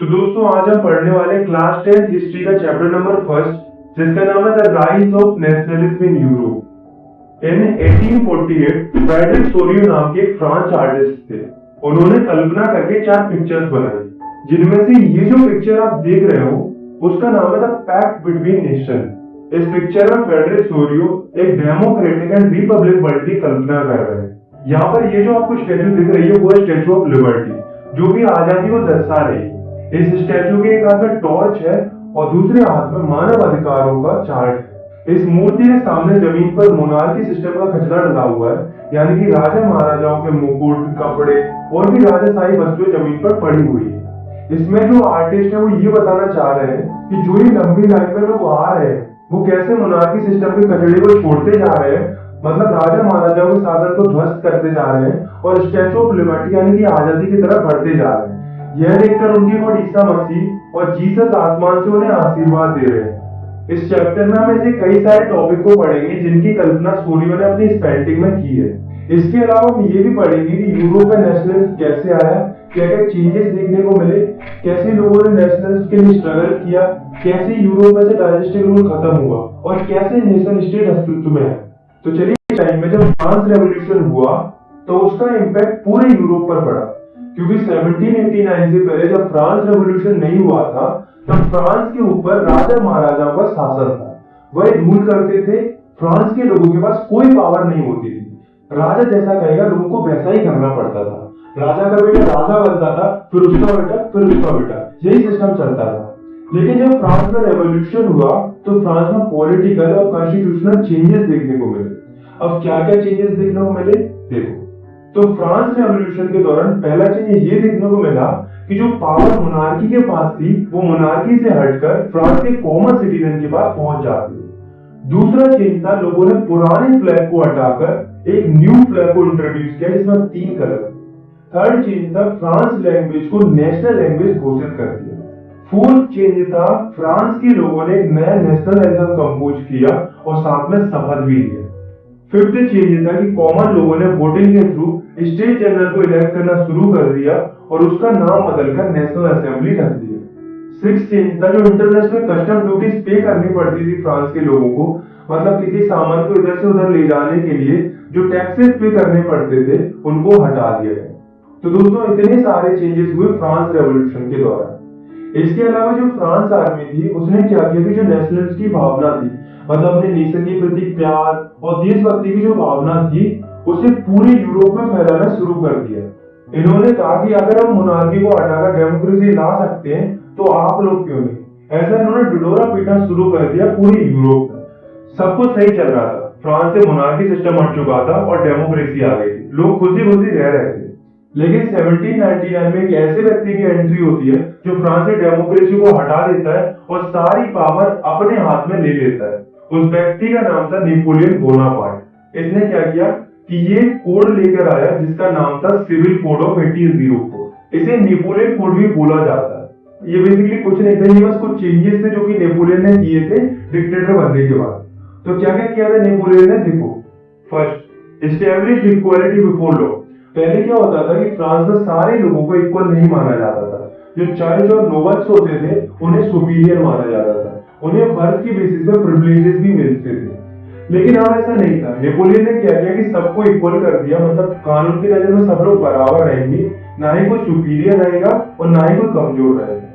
तो दोस्तों आज हम पढ़ने वाले क्लास 10 हिस्ट्री का चैप्टर नंबर फर्स्ट, जिसका नाम है the rise of nationalism in Europe. In 1848 Frederick Sorio नाम के एक फ्रांस आर्टिस्ट थे। उन्होंने कल्पना करके 4 पिक्चर्स बनाई, जिनमें से ये जो पिक्चर आप देख रहे हो उसका नाम है द पैक्ट बिटवीन नेशन। इस पिक्चर में फ्रेडरिक सोरियो एक डेमोक्रेटिक एंड रिपब्लिक वर्ल्ड की कल्पना कर रहे हैं। यहाँ पर ये जो आपको स्टैचू दिख रही है वो है स्टैचू ऑफ लिबर्टी, जो कि आजादी को दर्शा रही है। इस स्टैचू के एक हाथ में टॉर्च है और दूसरे हाथ में मानव अधिकारों का चार्ट है। इस मूर्ति के सामने जमीन पर मोनार्की सिस्टम का कचरा डला हुआ है, यानी कि राजा महाराजाओं के मुकुट, कपड़े और भी राजशाही वस्तुएं जमीन पर पड़ी हुई है। इसमें जो आर्टिस्ट है वो ये बताना चाह रहे हैं कि जो ये लंबी लाइन में लोग आ रहे हैं वो कैसे मोनार्की सिस्टम के कचरे को छोड़ते जा रहे हैं, मतलब राजा महाराजाओं के शासन को ध्वस्त करते जा रहे हैं और स्टैचू ऑफ लिबर्टी यानी कि आजादी की तरफ बढ़ते जा रहे हैं। यह देखकर उनके गॉड ईसा मसीह और जीसस आसमान से उन्हें आशीर्वाद दे रहे हैं। इस चैप्टर में हम ऐसे कई सारे टॉपिक को पढ़ेंगे जिनकी कल्पना सोरियो ने अपनी इस पेंटिंग में की है। इसके अलावा हम ये भी पढ़ेंगे कि यूरोप का नेशनलिज्म कैसे आया, क्या क्या चेंजेस देखने को मिले, कैसे लोगों ने नेशनलिज्म के लिए स्ट्रगल किया, कैसे यूरोप में से डायनेस्टिक रूल खत्म हुआ और कैसे नेशन स्टेट अस्तित्व में है। तो चलिए, इस टाइम में जब फ्रांस रेवोल्यूशन हुआ तो उसका इम्पैक्ट पूरे यूरोप पर पड़ा, क्योंकि 1789 से पहले जब फ्रांस रेवोल्यूशन नहीं हुआ था तब फ्रांस के ऊपर राजा महाराजाओं का शासन था। वह रूल करते थे। फ्रांस के लोगों के पास कोई पावर नहीं होती थी। राजा जैसा कहेगा लोगों को वैसा ही करना पड़ता था। राजा का बेटा राजा बनता था, फिर उसका बेटा, फिर उसका बेटा, यही सिस्टम चलता था। लेकिन जब फ्रांस में रेवोल्यूशन हुआ तो फ्रांस में पॉलिटिकल और कॉन्स्टिट्यूशनल चेंजेस देखने को मिले। अब क्या क्या चेंजेस देखने को मिले देखो। तो फ्रांस रेवोल्यूशन के दौरान पहला चेंज ये देखने को मिला कि जो पावर मोनार्की के पास थी वो मोनार्की से हटकर फ्रांस के कॉमन सिटीजन के पास पहुंच जाती है। दूसरा चेंज था, लोगों ने पुराने फ्लैग को हटाकर एक न्यू फ्लैग को इंट्रोड्यूस किया जिसमें 3 कलर। थर्ड चेंज था, फ्रांस लैंग्वेज को नेशनल लैंग्वेज घोषित कर दिया। फोर्थ चेंज था, फ्रांस के लोगों ने एक नया नेशनल एंथम कंपोज किया और साथ में शपथ भी लिया। फिफ्थ चेंज था कि कॉमन लोगों ने वोटिंग के थ्रू स्टेट जनरल को इलेक्ट करना शुरू कर दिया और उसका नाम बदलकर नेशनल असेंबली रख दिया। सिक्स्थ चेंज था, जो इंटरनेशनल कस्टम ड्यूटीज पे करनी पड़ती थी फ्रांस के लोगों को, मतलब किसी सामान को इधर से उधर ले जाने के लिए जो टैक्सेस पे करने पड़ते थे उनको हटा दिया गया। तो दोस्तों, इतने सारे चेंजेस हुए फ्रांस रेवोल्यूशन के दौरान। इसके अलावा जो फ्रांस आर्मी थी उसने क्या किया कि जो नेशनलिज्म की भावना थी, मतलब अपने नेशन के प्रति प्यार और देशभक्ति की जो भावना थी, उसे पूरे यूरोप में फैलाना शुरू कर दिया। इन्होंने कहा कि अगर हम मोनार्की को हटाकर डेमोक्रेसी ला सकते हैं तो आप लोग क्यों नहीं। ऐसा इन्होंने ढिढोरा पीटना शुरू कर दिया पूरे यूरोप में। सब कुछ सही चल रहा था, फ्रांस से मोनार्की सिस्टम हट चुका था और डेमोक्रेसी आ गई थी, लोग खुशी खुशी रह रहे थे। लेकिन 1799 में एक ऐसे व्यक्ति की एंट्री होती है जो फ्रांस से डेमोक्रेसी को हटा देता है और सारी पावर अपने हाथ में ले लेता है। उस व्यक्ति का नाम था नेपोलियन बोनापार्ट। इसने क्या किया कि ये कोड लेकर आया जिसका नाम था सिविल कोड ऑफ 1804। इसे नेपोलियन कोड भी बोला जाता है। ये बेसिकली कुछ नहीं था, ये बस कुछ चेंजेस थे जो कि नेपोलियन ने किए थे डिक्टेटर बनने के बाद। तो क्या क्या किया था नेपोलियन ने, देखो। First, established equality before law. पहले क्या होता था कि फ्रांस में सारे लोगों को इक्वल नहीं माना जाता था। जो चर्च और नोबल्स होते थे उन्हें सुपीरियर माना जाता था, उन्हें बर्थ की बेसिस पे प्रिविलेजेस भी मिलते थे। लेकिन अब ऐसा नहीं था। नेपोलियन ने क्या किया कि सबको इक्वल कर दिया, मतलब कानून की नजर में सब लोग बराबर रहेंगे, ना ही कोई सुपीरियर रहेगा और ना ही कोई कमजोर रहेगा।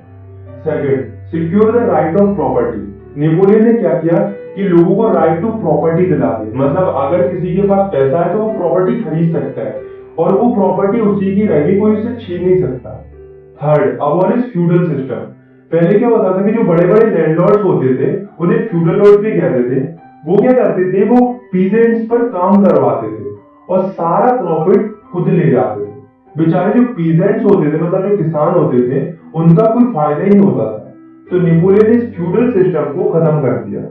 Second, secure the right of property. Napoleon ने क्या किया कि लोगों को राइट टू प्रॉपर्टी दिला दी, मतलब अगर किसी के पास पैसा है तो वो प्रॉपर्टी खरीद सकता है और वो प्रॉपर्टी उसी की रहेगी, कोई उसे छीन नहीं सकता। Third, abolish feudal system. पहले क्या होता था कि जो बड़े बड़े लैंडलॉर्ड्स होते थे उन्हें फ्यूडल लॉर्ड भी कहते थे। वो क्या करते थे, वो पीजेंट्स पर काम करवाते थे और सारा प्रॉफिट खुद ले जाते थे। बेचारे जो पीजेंट्स होते थे, मतलब जो किसान होते थे, उनका कोई फायदा ही नहीं होता था। तो नेपोलियन ने इस फ्यूडल सिस्टम को खत्म कर दिया।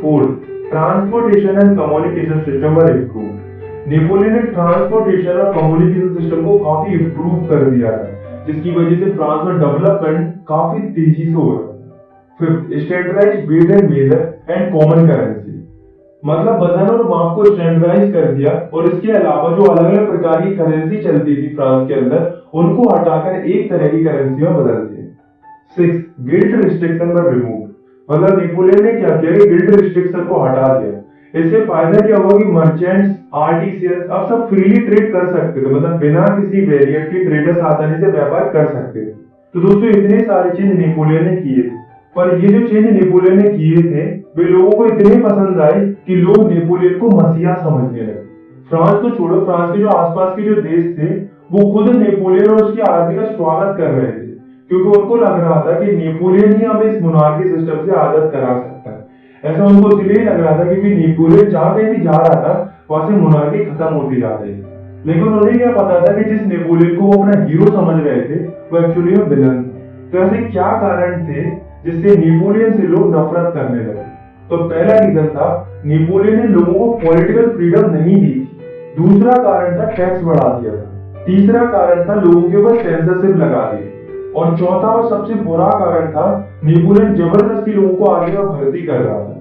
Fourth, transportation and communication system were improved. Napoleon ने ट्रांसपोर्टेशन और कम्युनिकेशन सिस्टम को काफी इंप्रूव कर दिया था, जिसकी वजह से फ्रांस में डेवलपमेंट काफी तेजी से हो रहा था। Fifth, standardized weight and measure and common currency. मतलब वजन और माप को स्टैंडर्डाइज कर दिया और इसके अलावा जो अलग अलग प्रकार की करेंसी चलती थी फ्रांस के अंदर, उनको हटाकर एक तरह की करेंसी में बदल दिया। 6. गिल्ट रिस्ट्रिक्शन वर रिमूव, मतलब नेपोलियन ने क्या किया कि गिल्ट रिस्ट्रिक्शन को हटा दिया। इससे फायदा क्या हुआ कि मर्चेंट्स, आर्टिसियंस अब सब फ्रीली ट्रेड कर सकते थे, मतलब बिना किसी बैरियर के ट्रेडर्स आसानी से व्यापार कर सकते थे। तो दोस्तों इतने सारे चेंज नेपोलियन ने किए थे, पर ये जो चेंज नेपोलियन ने किए थे वे लोगों को इतने पसंद आए कि लोग नेपोलियन को मसीहा समझने लगे। फ्रांस को छोड़ो, फ्रांस के जो आसपास के जो देश थे वो खुद नेपोलियन और उसकी आर्मी का स्वागत कर रहे थे, क्योंकि उनको लग रहा था कि नेपोलियन ही हमें इस मोनार्की सिस्टम से आजाद करा सकता है। ऐसा उनको इसलिए लग रहा था क्योंकि नेपोलियन जहां कहीं भी जा रहा था वहां से मोनार्की खत्म होती जा रही है। लेकिन उन्हें क्या पता था कि जिस नेपोलियन को वो अपना हीरो समझ रहे थे वो एक्चुअली में विलन था। तो ऐसे क्या कारण थे जिससे नेपोलियन से लोग नफरत करने लगे? तो पहला रीजन था नेपोलियन ने लोगों को पॉलिटिकल फ्रीडम नहीं दी थी। दूसरा कारण था टैक्स बढ़ा दिया था। तीसरा कारण था लोगों के ऊपर सेंसरशिप लगा दी। और चौथा और सबसे बुरा कारण था नेपोलियन जबरदस्ती लोगों को आर्मी में भर्ती कर रहा था।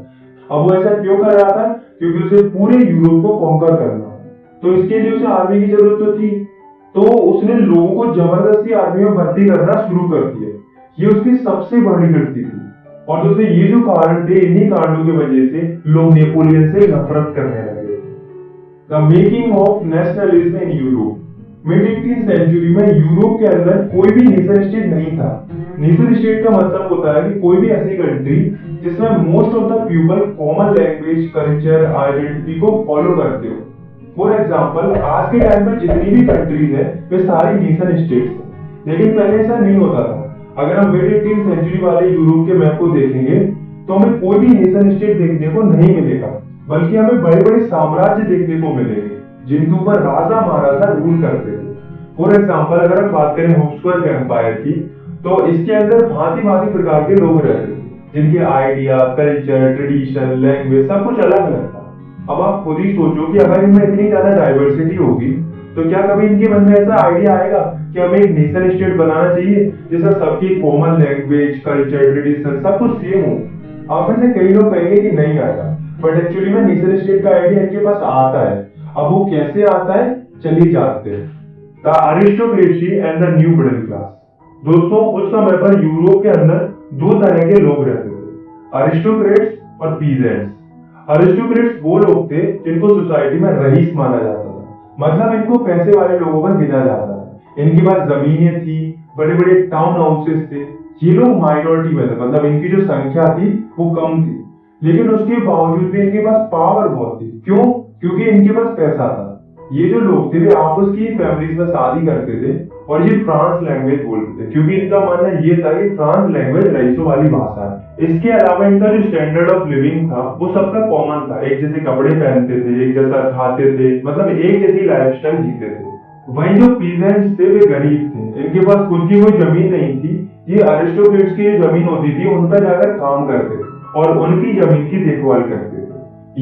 अब वो ऐसा क्यों कर रहा था? क्योंकि उसे पूरे यूरोप को कॉन्कर करना था, तो इसके लिए उसे आर्मी की जरूरत तो थी। तो उसने लोगों को जबरदस्ती आर्मी में भर्ती करना शुरू कर दिया। ये उसकी सबसे बड़ी गलती थी। और दोस्तों ये जो कारण थे, इन्हीं कारणों की वजह से लोग नेपोलियन से नफरत करने लगे। The making of nationalism in Europe. Mid 18th century में यूरोप के अंदर कोई भी नेशन स्टेट नहीं था। नेशन स्टेट का मतलब होता है कि कोई भी ऐसी कंट्री जिसमें most of the people common language, culture, identity को फॉलो करते हो। फॉर एग्जाम्पल, आज के टाइम में जितनी भी कंट्रीज है वे सारी नेशन स्टेट्स हैं, लेकिन पहले ऐसा नहीं होता था। अगर हम मिड 18th सेंचुरी वाले यूरोप के मैप को देखेंगे तो हमें कोई भी नेशन स्टेट देखने को नहीं मिलेगा, बल्कि हमें बड़े बड़े साम्राज्य देखने को मिलेंगे जिनके ऊपर राजा महाराजा रूल करते थे। फॉर एग्जाम्पल, अगर हम बात करें हॉब्सबर्ग एम्पायर की, तो इसके अंदर भांति भांति प्रकार के लोग रहते थे जिनके आइडिया, कल्चर, ट्रेडिशन, लैंग्वेज सब कुछ अलग अलग था। अब आप खुद ही सोचो कि अगर इनमें इतनी ज्यादा डाइवर्सिटी होगी तो क्या कभी इनके मन में ऐसा आइडिया आएगा कि हमें एक नेशन स्टेट बनाना चाहिए जिसमें सबकी कॉमन लैंग्वेज, कल्चर, ट्रेडिशन सब कुछ सेम हो? आप में से कई लोग कहेंगे कि नहीं आएगा, बट एक्चुअली में नेशन स्टेट का आइडिया इनके पास आता है। अब वो कैसे आता है, चलिए जानते हैं। The aristocracy and the new middle class. दोस्तों उस समय पर यूरोप के अंदर दो तरह के लोग रहते थे, अरिस्टोक्रेट्स और पीजेंट्स। अरिस्टोक्रेट्स वो लोग थे जिनको सोसाइटी में रईस माना जाता था, मतलब इनको पैसे वाले लोगों में गिना जाता था। इनके पास जमीनें थी, बड़े बड़े टाउन हाउसेस थे। ये लोग माइनॉरिटी में थे, मतलब इनकी जो संख्या थी वो कम थी, लेकिन उसके बावजूद भी इनके पास पावर बहुत थी। क्यों? क्योंकि इनके पास पैसा था। ये जो लोग थे वे आपस की फैमिलीज में शादी करते थे और ये फ्रांस लैंग्वेज बोलते थे, क्योंकि इनका मानना ये था कि फ्रांस लैंग्वेज रईसों वाली भाषा है। इसके अलावा इनका जो स्टैंडर्ड ऑफ लिविंग था वो सबका कॉमन था। एक जैसे कपड़े पहनते थे, एक जैसा खाते थे, मतलब एक जैसी लाइफस्टाइल जीते थे। वहीं जो पीजेंट्स थे वे गरीब थे, इनके पास खुद की कोई जमीन नहीं थी। ये अरिस्टोक्रेट्स की जो जमीन होती थी उन पर जाकर काम करते थे और उनकी जमीन की देखभाल करते थे।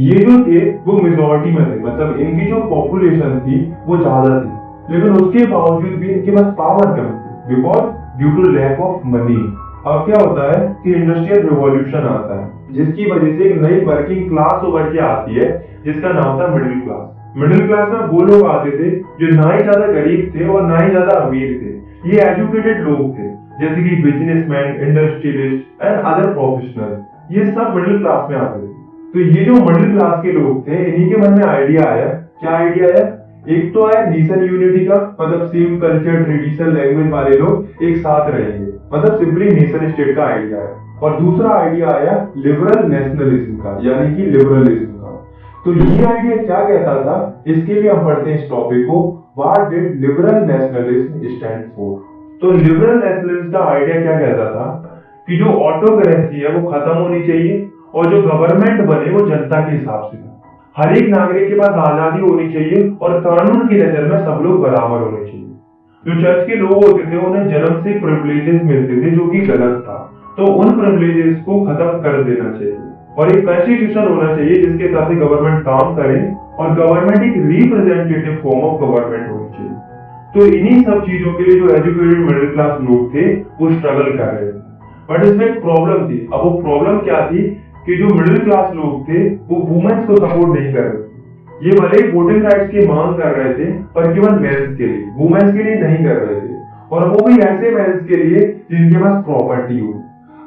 ये जो थे वो मेजॉरिटी में थे, मतलब इनकी जो पॉपुलेशन थी वो ज्यादा थी, लेकिन उसके बावजूद भी इनके पास पावर कम थी, because due to lack of money. अब क्या होता है कि इंडस्ट्रियल रिवॉल्यूशन आता है, जिसकी वजह से एक नई वर्किंग क्लास उभर के आती है जिसका नाम था मिडिल क्लास। मिडिल क्लास में वो लोग आते थे जो ना ही ज्यादा गरीब थे और ना ही ज्यादा अमीर थे। ये एजुकेटेड लोग थे, जैसे कि businessman, industrialist and other professional. ये सब मिडिल क्लास में आते थे। तो ये जो मिडिल क्लास के लोग थे, इन्हीं के मन में आइडिया आया। क्या आइडिया आया? एक तो आया नेशन यूनिटी का, मतलब सेम कल्चर, ट्रेडिशन, लैंग्वेज वाले लोग एक साथ रहेंगे, मतलब सिंपली नेशन स्टेट का आइडिया है। और दूसरा आइडिया आया लिबरल नेशनलिज्म का, यानी कि लिबरलिज्म का। तो ये आइडिया क्या कहता था, इसके लिए हम पढ़ते हैं इस टॉपिक को, what did liberal nationalism stand for. तो लिबरल नेशनलिज्म का आइडिया क्या कहता था कि जो ऑटोक्रेसी है वो खत्म होनी चाहिए और जो गवर्नमेंट बने वो जनता के हिसाब से। हर एक नागरिक के पास आजादी होनी चाहिए और कानून की नजर में सब लोग बराबर होने चाहिए। जो चर्च के लोग होते थे उन्हें जन्म से प्रिविलेजेस मिलते थे जो कि गलत था, तो उन प्रिविलेजेस को खत्म कर देना चाहिए और एक कॉन्स्टिट्यूशन होना चाहिए जिसके साथ ही गवर्नमेंट काम करे और गवर्नमेंट एक रिप्रेजेंटेटिव फॉर्म ऑफ गवर्नमेंट होनी चाहिए। तो इन्हीं सब चीजों के लिए जो एजुकेटेड मिडिल क्लास लोग थे वो स्ट्रगल कर रहे थे, बट इसमें एक प्रॉब्लम थी। अब वो प्रॉब्लम क्या थी कि जो मिडिल क्लास लोग थे वो वुमेन्स को सपोर्ट नहीं कर रहे थे। ये भले ही वोटिंग राइट्स की मांग कर रहे थे पर केवल मेंस के लिए, वुमेन्स के लिए नहीं कर रहे थे। और वो भी ऐसे मेंस के लिए जिनके पास प्रॉपर्टी हो।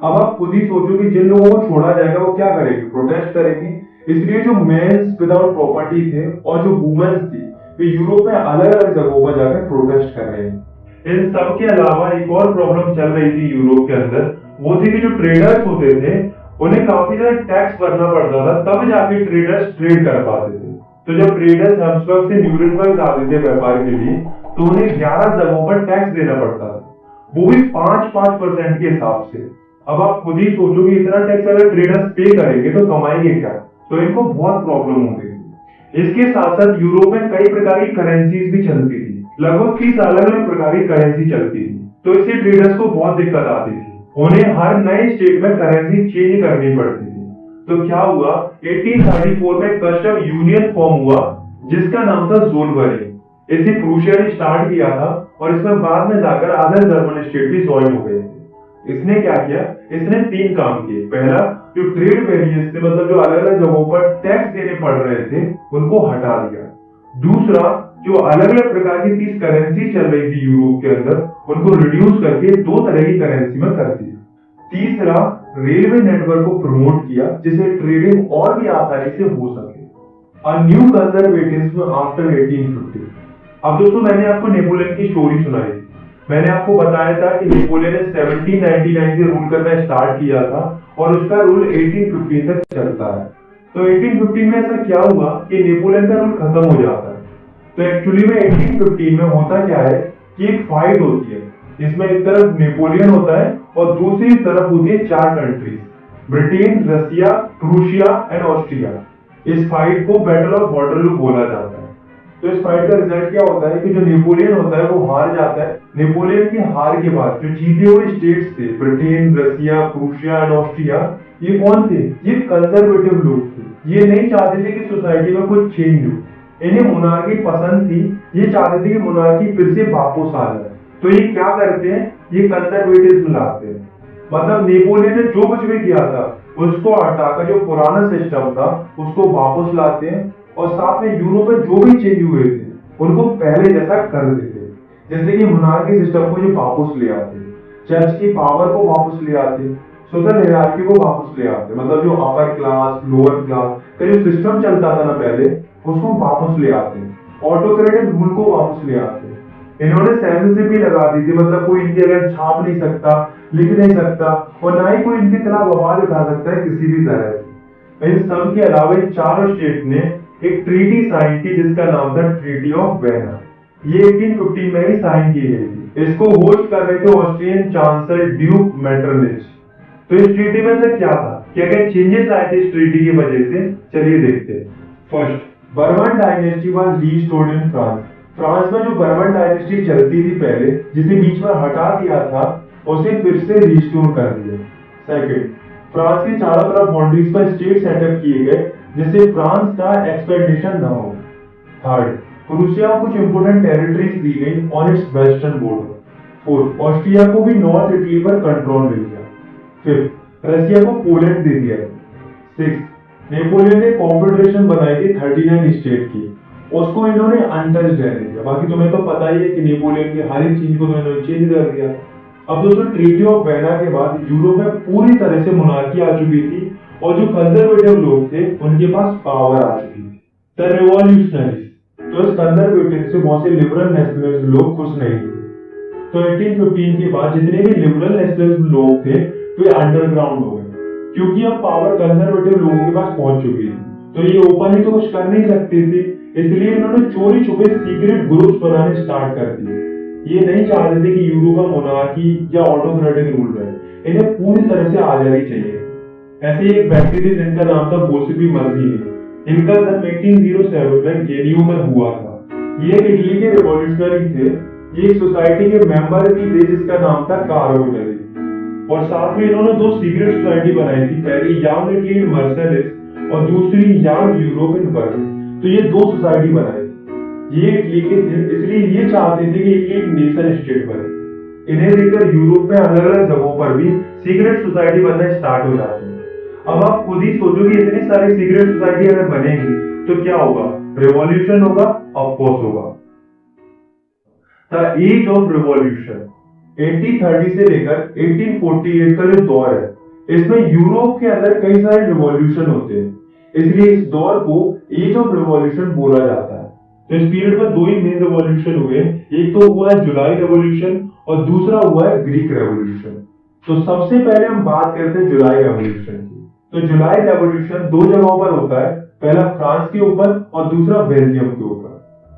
अब आप खुद ही सोचो कि जिन लोगों को छोड़ा जाएगा वो क्या करेंगे, प्रोटेस्ट करेंगे। इसलिए जो मेंस विदाउट प्रॉपर्टी थे और जो वुमेन्स थी वे यूरोप में अलग अलग जगहों पर जाकर प्रोटेस्ट कर रहे हैं। इन सब के अलावा एक और प्रॉब्लम चल रही थी यूरोप के अंदर, वो थी कि जो ट्रेडर्स होते थे उन्हें काफी ज्यादा टैक्स भरना पड़ता था, तब जाके ट्रेडर्स ट्रेड कर पाते थे। तो जब ट्रेडर्स हैब्सबर्ग से न्यूरेमबर्ग आते थे व्यापार के लिए, तो उन्हें 11 जगहों पर टैक्स देना पड़ता था, वो भी 5-5% के हिसाब से। अब आप खुद ही सोचो कि इतना टैक्स अगर ट्रेडर्स पे करेंगे तो कमाएंगे क्या, तो इनको बहुत प्रॉब्लम होगी। इसके साथ साथ यूरोप में कई प्रकार की करेंसीज भी चलती थी, लगभग 30 अलग अलग प्रकार की करेंसी चलती थी। तो इससे ट्रेडर्स को बहुत दिक्कत आती थी, उन्हें हर नए स्टेट में करेंसी चेंज करनी पड़ती थी। तो क्या हुआ, 1834 में कस्टम यूनियन फॉर्म हुआ जिसका नाम था ज़ोलबरी। इसे प्रूशिया ने स्टार्ट किया था और इसमें बाद में जाकर अदर जर्मन स्टेट भी ज्वाइन हो गए थे। इसने क्या किया, इसने 3 काम किए। पहला, जो ट्रेड बैरियर्स थे, मतलब जो अलग अलग जगहों पर टैक्स देने पड़ रहे थे उनको हटा दिया। दूसरा, जो अलग अलग प्रकार की 30 करेंसी चल रही थी यूरोप के अंदर, उनको रिड्यूस करके 2 तरह की करेंसी में कर दिया। तीसरा, रेलवे नेटवर्क को प्रमोट किया जिससे ट्रेडिंग और भी आसानी से हो सके। A new conservatism after 1850। अब दोस्तों, मैंने आपको नेपोलियन की स्टोरी सुनाई थी। मैंने आपको बताया था कि नेपोलियन ने 1799 से रूल करना स्टार्ट किया था और उसका रूल 1815 तक चलता है। तो 1815 में ऐसा क्या हुआ कि नेपोलियन का रूल खत्म हो जाता है। तो एक्चुअली में 1815 में होता क्या है कि एक फाइट होती है, जिसमें एक तरफ नेपोलियन होता है और दूसरी तरफ होती है 4 countries, Britain, Russia, Prussia and Austria. इस फाइट को बैटल ऑफ वाटरलू बोला जाता है। तो इस फाइट का रिजल्ट क्या होता है कि जो नेपोलियन होता है वो हार जाता है। नेपोलियन की हार के बाद जो जीते हुए स्टेट्स थे, Britain, Russia, Prussia and Austria, ये कौन थे, ये कंजर्वेटिव लोग थे। ये नहीं चाहते थे कि सोसाइटी में कुछ चेंज हो, इन्हें मोनार्की पसंद थी, ये चाहते थे कि मोनार्की फिर से वापस आ जाए। तो ये क्या करते हैं, ये कंजर्वेटिज्म लाते हैं। मतलब नेपोलियन ने जो कुछ भी किया था उसको हटाकर जो पुराना सिस्टम था उसको वापस लाते हैं और साथ में यूरोप में जो भी चेंज हुए थे उनको पहले जैसा कर देते। जैसे कि मोनार्की सिस्टम को ये वापस ले आते, चर्च की पावर को वापस ले आते, सोशल हायरार्की को वापस ले आते। मतलब जो अपर क्लास लोअर क्लास का जो सिस्टम चलता था ना पहले, उसको वापस ले आते, ऑटोक्रेटिक रूल को वापस ले आते। इन्होंने सेंसरशिप भी लगा दी थी, मतलब कोई इनके अगेंस्ट छाप नहीं सकता, लिख नहीं सकता और ना ही कोई इनके खिलाफ आवाज उठा सकता है किसी भी तरह से। इन सब के अलावा इन चारों स्टेट ने एक ट्रीटी साइन की जिसका नाम था ट्रीटी ऑफ वेना। ये 1815 में ही साइन की गई थी। इसको होस्ट कर रहे थे ऑस्ट्रियन चांसलर ड्यूक मेटरनिच। तो इस ट्रीटी में से क्या था, क्या क्या चेंजेस आए थे इस ट्रीटी की वजह से, चलिए देखते हैं। First, Bourbon dynasty was restored in France. France में जो बर्मन डायनेस्टी चलती थी पहले, जिसे बीच में हटा दिया था, उसे फिर से रिस्टोर कर दिया। सेकंड, फ्रांस के चारों तरफ बाउंड्रीज पर स्टेट सेटअप किए गए जिससे फ्रांस का एक्सपेंडिशन न हो। थर्ड, प्रूशिया को कुछ इंपोर्टेंट टेरिटरीज दी गई on it's western border. Fourth, Austria को भी नॉर्थ इटली पर कंट्रोल मिल गया। फिफ्थ, रसिया को पोलैंड दे दिया। सिक्स, नेपोलियन ने कॉन्फेडरेशन बनाई थी 39 स्टेट की, उसको इन्होंने अनटच्ड रहने दिया। बाकी तुम्हें तो पता ही है कि नेपोलियन के हर एक चीज को तो इन्होंने चेंज कर दिया। अब दोस्तों, ट्रीटी ऑफ वेना के बाद यूरोप में पूरी तरह से मोनार्की आ चुकी थी और जो कंजर्वेटिव लोग थे उनके पास पावर आ चुकी थी। द रिवॉल्यूशनरीज, तो इस कंजर्वेटिव से बहुत से लिबरल नेशनलिस्ट लोग खुश नहीं थे। तो 1815 के बाद जितने भी लिबरल नेशनलिस्ट लोग थे वे अंडरग्राउंड हो गए, क्योंकि अब पावर कंजर्वेटिव लोगों के पास पहुंच चुकी थी। तो ये ओपनली तो कुछ कर नहीं सकती थी, इसलिए इन्होंने चोरी छुपे सीक्रेट ग्रुप्स बनाने स्टार्ट कर दिए। ये नहीं चाहते थे कि यूरोप में मोनार्की या ऑटोक्रेटिक रूल रहे, इन्हें पूरी तरह से आजादी चाहिए। ऐसे ही एक व्यक्ति थे जिनका नाम था बोसिपी मर्जीनी। इनका जन्म 1807 में गेनियो में हुआ था। ये इटली के रिवॉल्यूशनरी थे। ये एक सोसाइटी के मेंबर भी थे जिसका नाम था कार्बोनरी। और साथ में इन्होंने 2 सीक्रेट सोसाइटी बनाई थी, पहली यंग इटली इन मर्सेलिस और दूसरी यंग यूरोप इन वर्ल्ड। तो ये 2 सोसाइटी बनाई। ये इटली के थे, इसलिए ये चाहते थे कि इटली एक नेशन स्टेट बने। इन्हें देखकर यूरोप में अलग अलग जगहों पर भी सीक्रेट सोसाइटी बनना स्टार्ट हो जाती है। अब आप खुद ही सोचो कि इतनी सारी सीक्रेट सोसाइटी अगर बनेगी तो क्या होगा, रिवॉल्यूशन होगा, ऑफ कोर्स होगा। द एज ऑफ रिवॉल्यूशन 1830 से लेकर 1848 का जो दौर है, इसमें यूरोप के अंदर कई सारे रिवॉल्यूशन होते हैं, इसलिए इस दौर को एज ऑफ रिवॉल्यूशन बोला जाता है। तो इस पीरियड में दो ही मेन रिवॉल्यूशन हुए, एक तो हुआ है जुलाई रेवोल्यूशन और दूसरा हुआ है ग्रीक रेवोल्यूशन। तो सबसे पहले हम बात करते हैं जुलाई रेवोल्यूशन की। तो जुलाई रेवोल्यूशन दो जगहों पर होता है, पहला फ्रांस के ऊपर और दूसरा बेल्जियम के ऊपर।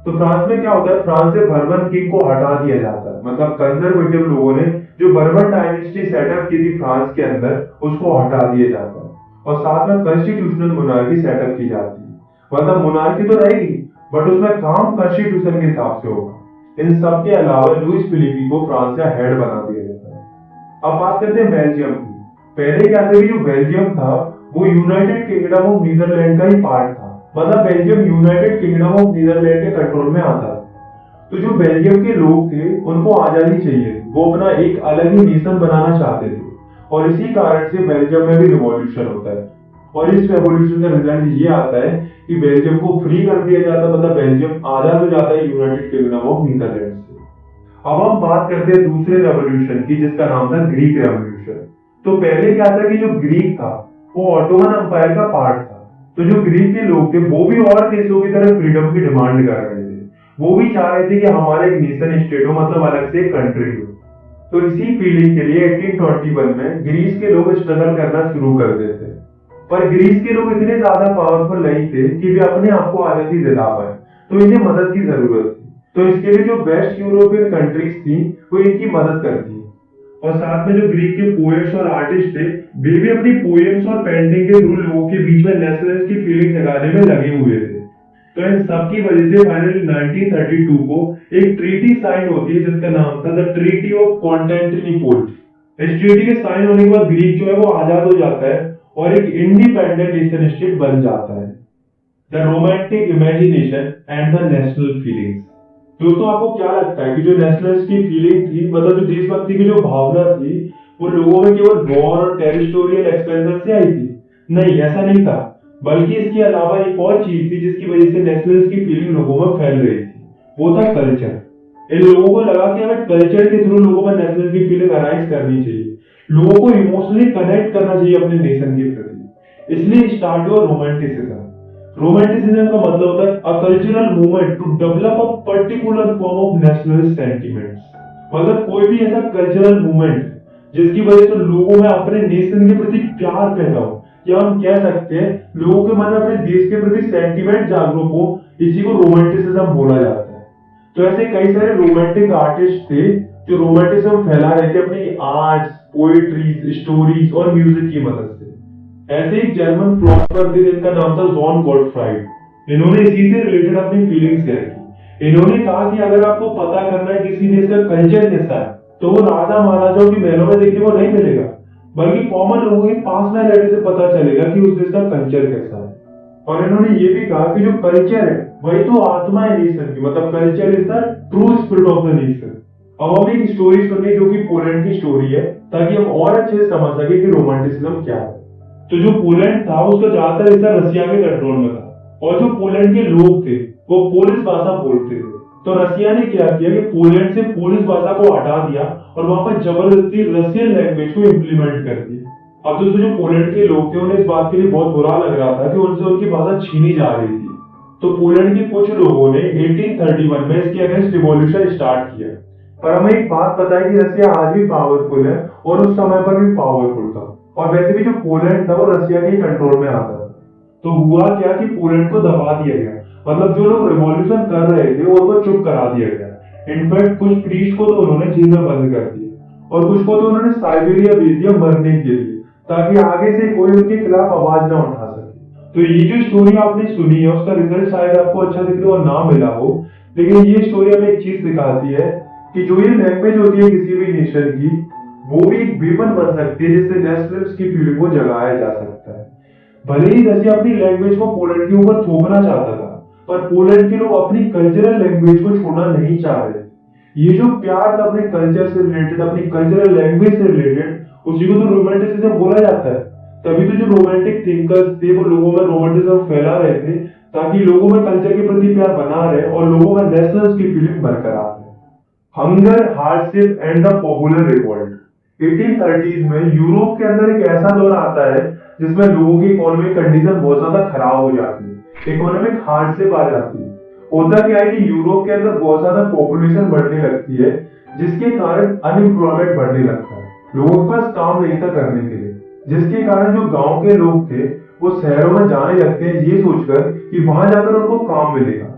तो फ्रांस में क्या होता है, फ्रांस से बर्बन किंग को हटा दिया जाता है, मतलब कंजर्वेटिव लोगों ने जो बर्बन डायनेस्टी सेटअप की थी फ्रांस के अंदर, उसको हटा दिया जाता है और साथ में कॉन्स्टिट्यूशनल मोनार्की सेटअप की जाती है। मतलब मोनार्की तो रहेगी बट उसमें काम कॉन्स्टिट्यूशन के हिसाब से होगा। इन सब के अलावा लुइस फिलिपी को फ्रांस का हेड बना दिया जाता है। अब बात करते हैं बेल्जियम की। पहले क्या था कि जो बेल्जियम था वो यूनाइटेड किंगडम ऑफ नीदरलैंड का ही पार्ट था, मतलब Belgium United Kingdom of Netherlands के कंट्रोल में आता था। तो जो बेल्जियम के लोग थे उनको आजादी चाहिए, वो अपना एक अलग ही नेशन बनाना चाहते थे और इसी कारण से बेल्जियम में भी रिवॉल्यूशन होता है और इस रेवोल्यूशन का रिजल्ट ये आता है कि बेल्जियम को फ्री कर दिया जाता है, मतलब बेल्जियम आजाद हो जाता है यूनाइटेड किंगडम ऑफ नीदरलैंड से। अब हम बात करते हैं दूसरे रेवोल्यूशन की जिसका नाम था ग्रीक रेवोल्यूशन। तो पहले क्या था कि जो ग्रीक था वो ऑटोमन एम्पायर का पार्ट था। तो जो ग्रीक के लोग थे वो भी और देशों की तरह फ्रीडम की डिमांड कर रहे थे, वो भी चाह रहे थे कि हमारा एक नेशन स्टेट हो, मतलब अलग से एक कंट्री हो। तो इसी फीलिंग के लिए 1821 में ग्रीस के लोग स्ट्रगल करना शुरू कर देते, पर ग्रीस के लोग इतने ज्यादा पावरफुल नहीं थे कि वे अपने आप को आजादी दिला पाए, तो इन्हें मदद की जरूरत थी। तो इसके लिए जो वेस्ट यूरोपियन कंट्रीज थी वो इनकी मदद करती और साथ में जो ग्रीक के पोएट्स और आर्टिस्ट थे वे भी अपनी पोएम्स और पेंटिंग के थ्रू लोगों के बीच में नेशनलिस्ट की फीलिंग जगाने में लगे हुए थे। तो इन सब की वजह से फाइनली 1932 को एक ट्रीटी साइन होती है जिसका नाम था द ट्रीटी ऑफ कॉन्स्टेंटिनोपल। इस ट्रीटी के साइन होने के बाद ग्रीक जो है वो आजाद हो जाता है और एक इंडिपेंडेंट नेशन स्टेट बन जाता है। The romantic imagination and the national feelings. दोस्तों आपको क्या लगता है कि जो नेशनलिस्ट की फीलिंग थी, मतलब जो देशभक्ति की जो भावना थी, वो लोगों में केवल वॉर और टेरिटोरियल एक्सपेंशन से आई थी? नहीं, ऐसा नहीं था, बल्कि इसके अलावा एक और चीज थी जिसकी वजह से नेशनलिस्ट की फीलिंग लोगों में फैल रही थी, वो था कल्चर। इन लोगों को लगा कि हमें कल्चर के थ्रू लोगों में नेशनल की फीलिंग अराइज करनी चाहिए, लोगों को इमोशनली कनेक्ट करना चाहिए अपने नेशन के प्रति। इसलिए स्टार्ट हुआ रोमांटिसिज्म। रोमांटिसिज्म का मतलब होता है a cultural movement to develop a particular form of national sentiments. मतलब कोई भी ऐसा कल्चरल मूवमेंट जिसकी वजह से लोगों में अपने नेशन के प्रति प्यार पैदा हो, या हम कह सकते हैं लोगों के मन में अपने देश के प्रति सेंटिमेंट जागरूक हो, इसी को रोमांटिसिज्म बोला जाता है। तो ऐसे कई सारे रोमांटिक आर्टिस्ट थे जो रोमांटिसिज्म फैला रहे थे अपनी आर्ट्स, पोएट्री, स्टोरीज और म्यूजिक की मदद से। ऐसे एक जर्मन फिलोसोफर थे जिनका नाम था जॉन गॉटफ्राइड। इन्होंने इसी से रिलेटेड अपनी फीलिंग्स शेयर की। इन्होंने कहा कि अगर आपको पता करना है किसी देश का कल्चर कैसा है, तो वो राजा महाराजाओं की महलों में देखने को नहीं मिलेगा, बल्कि कॉमन लोगों के पास में रहने से पता चलेगा कि उस देश का कल्चर कैसा है। और इन्होंने ये भी कहा कि जो कल्चर है वही तो आत्मा है नेशन की, मतलब culture is the true spirit of the nation. अब हम एक स्टोरी सुनिए जो कि पोलैंड की स्टोरी है, ताकि हम और अच्छे से समझ सके कि रोमांटिसिज्म क्या है। तो जो पोलैंड था उसका ज्यादातर हिस्सा रसिया के कंट्रोल में था और जो पोलैंड के लोग थे वो पोलिश भाषा बोलते थे। तो रसिया ने क्या किया कि पोलैंड से पोलिश भाषा को हटा दिया और वहां पर जबरदस्ती रशियन लैंग्वेज को इंप्लीमेंट कर दिया। अब दोस्तों जो पोलैंड के लोग थे उन्हें इस बात के लिए बहुत बुरा लग रहा था कि उनसे उनकी भाषा छीनी जा रही थी। तो पोलैंड के कुछ लोगों ने 1831 में इसके अगेंस्ट रिवॉल्यूशन स्टार्ट किया। पर हमें एक बात पता है कि रसिया आज भी पावरफुल है और उस समय पर भी पावरफुल था, और वैसे भी जो पोलैंड था वो रसिया के कंट्रोल में आता था। तो हुआ क्या कि पोलैंड को दबा दिया गया, मतलब जो लोग रिवॉल्यूशन कर रहे थे उनको चुप करा दिया गया। इनफैक्ट कुछ प्रीस्ट को तो उन्होंने जेल में बंद कर दिया और कुछ को तो उन्होंने साइबेरिया भेज दिया मरने के लिए, ताकि आगे से कोई उनके खिलाफ आवाज ना उठा सके। तो ये जो स्टोरी आपने सुनी है उसका रिजल्ट शायद आपको अच्छा दिखने को ना मिला हो, लेकिन ये स्टोरी हमें एक चीज दिखाती है कि जो ये लैंग्वेज होती है किसी भी नेशन की, वो भी एक वेपन बन सकती है जिससे नेशनलिस्ट की फीलिंग को जगाया जा सकता है। भले ही रसिया अपनी लैंग्वेज को पोलैंड के ऊपर थोपना चाहता था, पर पोलैंड के लोग अपनी कल्चरल लैंग्वेज को छोड़ना नहीं चाह रहे। ये जो प्यार था अपने कल्चर से रिलेटेड, अपनी कल्चरल लैंग्वेज से रिलेटेड, उसी को तो रोमांटिसिज्म बोला जाता है। तभी तो जो रोमांटिक थिंकर्स थे वो लोगों में रोमांटिसिज्म फैला रहे थे, ताकि लोगों में कल्चर के प्रति प्यार बना रहे और लोगों में नेशनल्स की फीलिंग बरकरार रहे। Hunger, hardship and the popular revolt. 1830s में यूरोप के अंदर एक ऐसा दौर आता है जिसमें लोगों की इकोनॉमिक कंडीशन बहुत ज्यादा खराब हो जाती है, इकोनॉमिक हार्डशिप आ जाती है। होता क्या है कि यूरोप के अंदर बहुत ज्यादा पॉपुलेशन बढ़ने लगती है, जिसके कारण अनएम्प्लॉयमेंट बढ़ने लगता है, लोगों के पास काम नहीं था करने के लिए, जिसके कारण जो गांव के लोग थे वो शहरों में जाने लगते हैं ये सोचकर कि वहां जाकर उनको काम मिलेगा।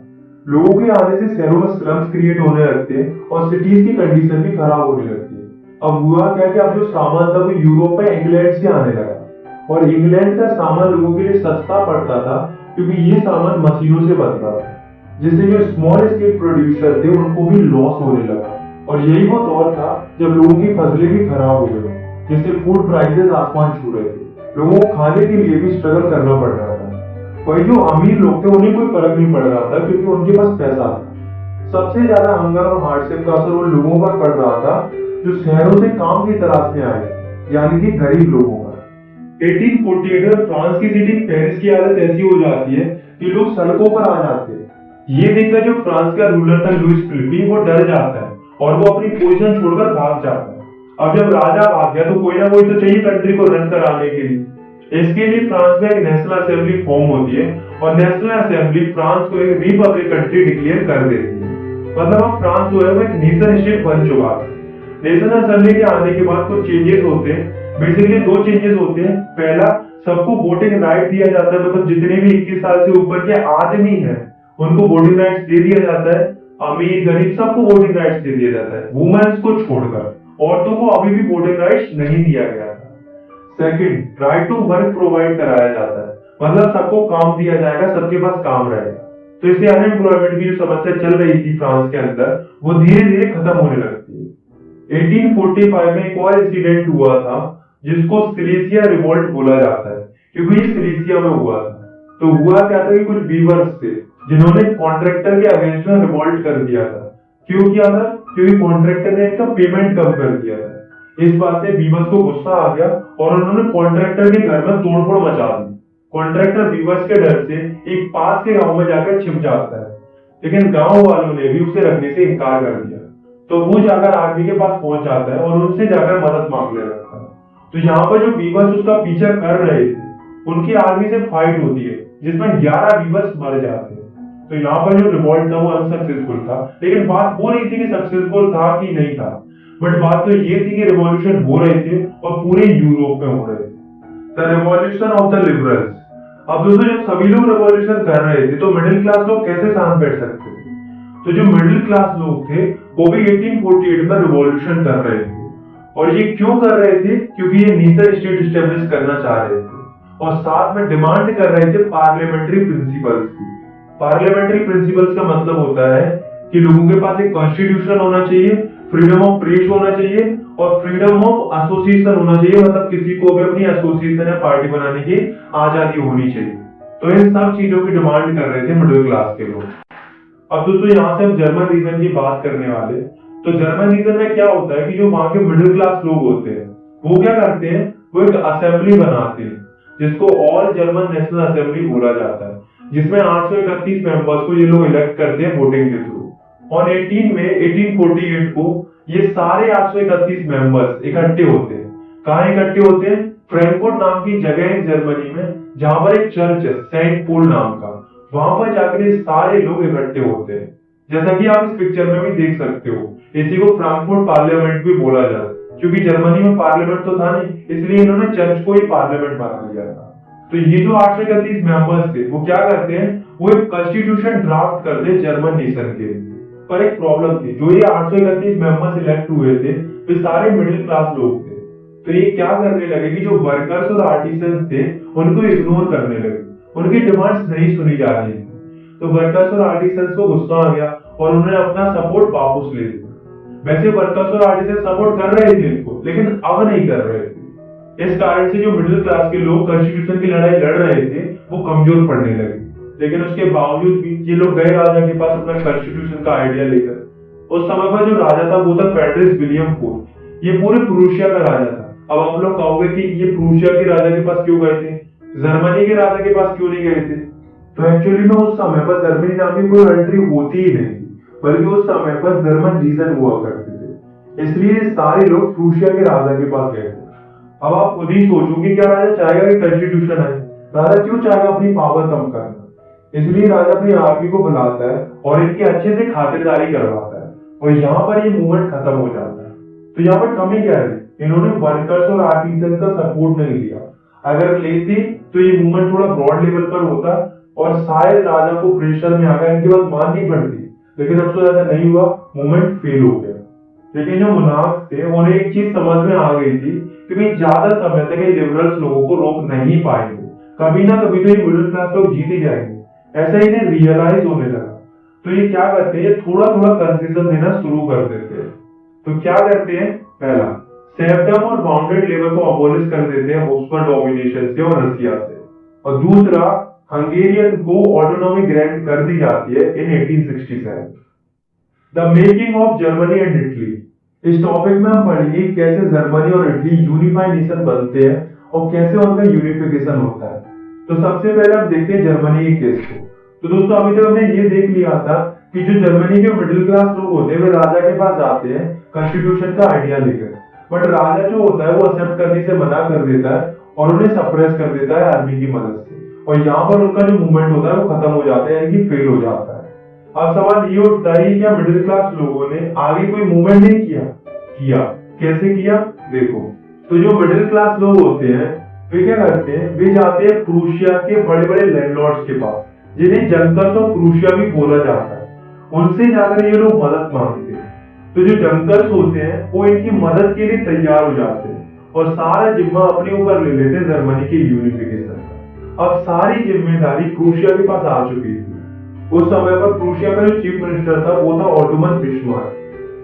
लोगों के आने से शहरों में स्लम्स क्रिएट होने लगते हैं और सिटीज की कंडीशन भी खराब होने लगती है। अब हुआ क्या कि अब जो सामान था वो यूरोप में इंग्लैंड से आने लगा और इंग्लैंड का सामान लोगों के लिए सस्ता पड़ता था क्योंकि ये सामान मशीनों से बनता था, जिससे जो स्मॉल स्केल प्रोड्यूसर थे उनको भी लॉस होने लगा। और यही वो दौर था जब लोगों की फसलें भी खराब हो गई, जिससे फूड प्राइसेस आसमान छू रहे थे, लोगों को खाने के लिए भी स्ट्रगल करना पड़ रहा था। वही जो अमीर लोग थे उन्हें कोई फर्क नहीं पड़ रहा था क्योंकि उनके पास पैसा था। सबसे ज्यादा हंगर और हार्डशिप का असर उन लोगों पर पड़ रहा था जो शहरों से काम की तलाश में आए, यानी कि गरीब लोगों पर। 1848 में फ्रांस की सिटी पेरिस की हालत ऐसी हो जाती है कि लोग सड़कों पर आ जाते हैं। ये देखकर जो फ्रांस का रूलर था लुइस फिलिपी, वो डर जाता है और वो अपनी पोजीशन छोड़कर भाग जाता है। अब जब राजा भाग गया तो कोई ना कोई तो चाहिए कंट्री को रन कराने के लिए। इसके लिए फ्रांस में एक नेशनल असेंबली फॉर्म होती है और नेशनल असेंबली फ्रांस को एक रिपब्लिक कंट्री डिक्लेयर कर देती है। मतलब अब फ्रांस जो है वो एक नेशन स्टेट बन चुका है। नेशनल असेंबली के आने के बाद कुछ चेंजेस होते हैं। बेसिकली दो चेंजेस होते हैं। पहला, सबको वोटिंग राइट दिया जाता है, मतलब जितने भी 21 साल से ऊपर के आदमी हैं उनको वोटिंग राइट्स दे दिया जाता है। अमीर गरीब सबको वोटिंग राइट्स दे दिया जाता है, वुमेन्स को छोड़कर। औरतों को अभी भी वोटिंग राइट्स नहीं दिया गया था। Second, right to work provide कराया जाता है, मतलब सबको काम दिया जाएगा, सबके पास काम रहेगा। तो इससे अनएम्प्लॉयमेंट की जो समस्या चल रही थी फ्रांस के अंदर वो धीरे धीरे खत्म होने लगती है। 1845 में एक और इंसिडेंट हुआ था जिसको सिलेसिया रिवोल्ट बोला जाता है, क्योंकि ये सिलेसिया में हुआ था। तो हुआ क्या था कि कुछ वीवर्स थे जिन्होंने कॉन्ट्रैक्टर के अगेंस्ट में रिवोल्ट कर दिया था। क्यों किया था? क्योंकि कॉन्ट्रैक्टर ने इनका पेमेंट कम कर दिया था। इस बात से वीवर्स को गुस्सा आ गया और उन्होंने कॉन्ट्रैक्टर के घर में तोड़फोड़ मचा दी। कॉन्ट्रैक्टर वीवर्स के डर से एक पास के गांव में जाकर छिप जाता है, लेकिन गांव वालों ने भी उसे रखने से इनकार कर दिया। तो वो जाकर आर्मी के पास पहुंच जाता है और उनसे जाकर मदद मांगने लगता है। तो यहाँ पर जो वीवर्स उसका पीछा कर रहे थे उनकी आर्मी से फाइट होती है जिसमें 11 वीवर्स मर जाते हैं। तो यहाँ पर जो रिवॉल्ट था वो अनसक्सेसफुल था, लेकिन बात वो नहीं थी कि सक्सेसफुल था कि नहीं था, बट बात तो ये थी कि रिवॉल्यूशन हो रहे थे और पूरे यूरोप में हो रहे थे। The revolution of the liberals. अब दोस्तों जब सभी लोग रिवॉल्यूशन कर रहे थे तो मिडिल क्लास लोग कैसे शांत बैठ सकते थे? तो जो मिडिल क्लास लोग थे वो भी 1848 में रिवॉल्यूशन कर रहे थे। और ये क्यों कर रहे थे? क्योंकि ये नेशन स्टेट एस्टेब्लिश करना चाह रहे थे और साथ में डिमांड कर रहे थे पार्लियामेंट्री प्रिंसिपल्स की। पार्लियामेंट्री प्रिंसिपल्स का मतलब होता है कि लोगों के पास एक कॉन्स्टिट्यूशन होना चाहिए, फ्रीडम ऑफ प्रेस होना चाहिए और फ्रीडम ऑफ एसोसिएशन होना चाहिए, मतलब किसी को भी अपनी एसोसिएशन या पार्टी बनाने की आजादी होनी चाहिए। तो इन सब चीजों की डिमांड कर रहे थे मिडिल क्लास के लोग। अब दोस्तों यहाँ से हम जर्मन रीजन की बात करने वाले। तो जर्मन रीजन में क्या होता है कि जो वहां के मिडिल क्लास लोग होते हैं वो क्या करते हैं, वो एक असेंबली बनाते हैं जिसको ऑल जर्मन नेशनल असेंबली बोला जाता है, जिसमें 831 मेंबर्स को ये लोग इलेक्ट करते हैं वोटिंग के थ्रू। और 18 में 1848 को ये सारे 831 मेंबर्स इकट्ठे होते हैं। कहाँ इकट्ठे होते हैं? फ्रैंकफर्ट नाम की जगह है जर्मनी में, जहां पर एक चर्च है सेंट पोल नाम का। वहां पर जाकर ये सारे लोग इकट्ठे होते हैं, जैसा कि आप इस पिक्चर में भी देख सकते हो। इसी को फ्रैंकफर्ट पार्लियामेंट भी बोला जाता है, क्योंकि जर्मनी में पार्लियामेंट तो था नहीं, इसलिए इन्होंने चर्च को ही पार्लियामेंट बना लिया था। तो ये जो 831 मेंबर्स थे वो क्या करते हैं, वो एक कॉन्स्टिट्यूशन ड्राफ्ट करते हैं जर्मन नेशन के लिए। पर एक प्रॉब्लम थी, जो ये 831 मेंबर्स इलेक्ट हुए थे वे सारे मिडिल क्लास लोग थे। तो ये क्या करने लगे कि जो वर्कर्स और आर्टिसंस थे उनको इग्नोर करने लगे, उनकी डिमांड्स नहीं सुनी जा रही थी। तो वर्कर्स और आर्टिसंस को गुस्सा आ गया और उन्होंने अपना सपोर्ट वापस ले लिया। वैसे वर्कर्स और आर्टिसंस सपोर्ट कर रहे थे इनको, लेकिन अब नहीं कर रहे थे। इस कारण से जो मिडिल क्लास के लोग कॉन्स्टिट्यूशन की लड़ाई लड़ रहे थे वो कमजोर पड़ने लगे। लेकिन उसके बावजूद भी ये लोग गए राजा के पास अपना कॉन्स्टिट्यूशन का आइडिया लेकर। उस समय पर जो राजा था वो था फ्रेडरिक विलियम फोर्थ। ये पूरे प्रूशिया का राजा था। अब आप लोग कहोगे कि ये प्रूशिया के राजा के पास क्यों गए थे, जर्मनी के राजा के पास क्यों नहीं गए थे? तो एक्चुअली में उस समय पर जर्मनी नाम की कोई कंट्री होती ही नहीं थी। बल्कि उस समय पर जर्मन रीजन हुआ करते थे। इसलिए सारे लोग प्रूशिया के राजा के पास गए थे। अब आप खुद ही सोचो कि क्या राजा चाहेगा कि कॉन्स्टिट्यूशन आए? राजा क्यों चाहेगा अपनी पावर कम करना? इसलिए राजा अपनी आर्मी को बुलाता है और इनकी अच्छे से खातिरदारी करवाता है, और यहाँ पर ये मूवमेंट खत्म हो जाता है। तो यहाँ पर कमी क्या है? इन्होंने वर्कर्स और आर्टिजन का सपोर्ट नहीं लिया। अगर लेते तो ये मूवमेंट थोड़ा ब्रॉड लेवल पर होता और शायद राजा को प्रेशर में आकर इनकी बात माननी पड़ती, लेकिन अब तो ऐसा नहीं हुआ, मूवमेंट फेल हो गया। लेकिन जो मुनाफ थे उन्हें एक चीज समझ में आ गई थी कि भाई ज्यादा समय तक ये लिबरल्स लोगों को रोक नहीं पाएंगे, कभी ना कभी तो ये मिडिल क्लास लोग जीत ही जाएंगे। ऐसा इन्हें रियलाइज होने लगा। तो ये क्या करते हैं, थोड़ा थोड़ा कंसेशन देना शुरू कर देते हैं। तो क्या करते हैं? पहला, सेप्टम और बाउंडेड लेवल को अबॉलिश कर देते हैं हॉब्सबर्ग डोमिनेशन से और रसिया से। और दूसरा, हंगेरियन को ऑटोनॉमी ग्रांट कर दी जाती है इन 1867। The making of Germany and Italy. इस टॉपिक में हम पढ़ेंगे कैसे जर्मनी और इटली यूनिफाइड नेशन बनते हैं और कैसे उनका यूनिफिकेशन होता है। तो सबसे पहले हम देखते हैं जर्मनी के केस को। तो दोस्तों अभी तक हमने ये देख लिया था कि जो जर्मनी के मिडिल क्लास लोग होते हैं वे राजा के पास जाते हैं कॉन्स्टिट्यूशन का आइडिया लेकर, बट राजा जो होता है वो एक्सेप्ट करने से मना कर देता है और उन्हें सप्रेस कर देता है आर्मी की मदद से, और यहाँ पर उनका जो मूवमेंट होता है वो खत्म हो जाता है, यानी कि फेल हो जाता है। अब सवाल ये उठता है क्या मिडिल क्लास लोगों ने आगे कोई मूवमेंट नहीं किया? कैसे किया देखो। तो जो मिडिल क्लास लोग होते हैं वे क्या करते हैं, वे जाते हैं प्रूशिया के बड़े बड़े लैंडलॉर्ड्स के पास, जिन्हें जंकर्स और प्रूशिया भी बोला जाता है। उनसे जाकर ये लोग मदद मांगते हैं। तो जो जंकर्स होते हैं वो इनकी मदद के लिए तैयार हो जाते हैं और सारा जिम्मा अपने ऊपर ले लेते हैं जर्मनी के यूनिफिकेशन का। अब सारी जिम्मेदारी प्रूशिया के पास आ चुकी थी। उस समय पर प्रूशिया का जो चीफ मिनिस्टर था वो था ऑटोमन बिस्मार्क।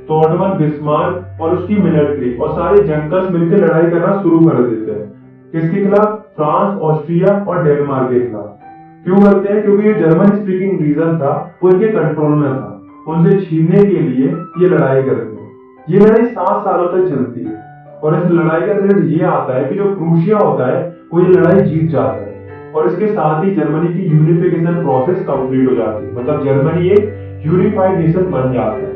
तो ऑटोमन बिस्मार्क और उसकी मिलिट्री और सारे जंकर्स मिलकर लड़ाई करना शुरू कर देते हैं। किसके खिलाफ? फ्रांस, ऑस्ट्रिया और डेनमार्क के खिलाफ। क्यों करते हैं? क्योंकि ये जर्मन स्पीकिंग रीजन था वो इनके कंट्रोल में था, उनसे छीनने के लिए ये लड़ाई करते हैं। ये लड़ाई 7 सालों तक चलती है और इस लड़ाई का रिजल्ट ये आता है कि जो प्रूशिया होता है वो ये लड़ाई जीत जाता है और इसके साथ ही जर्मनी की यूनिफिकेशन प्रोसेस कंप्लीट हो जाती है, मतलब जर्मनी एक यूनिफाइड नेशन बन जाता है।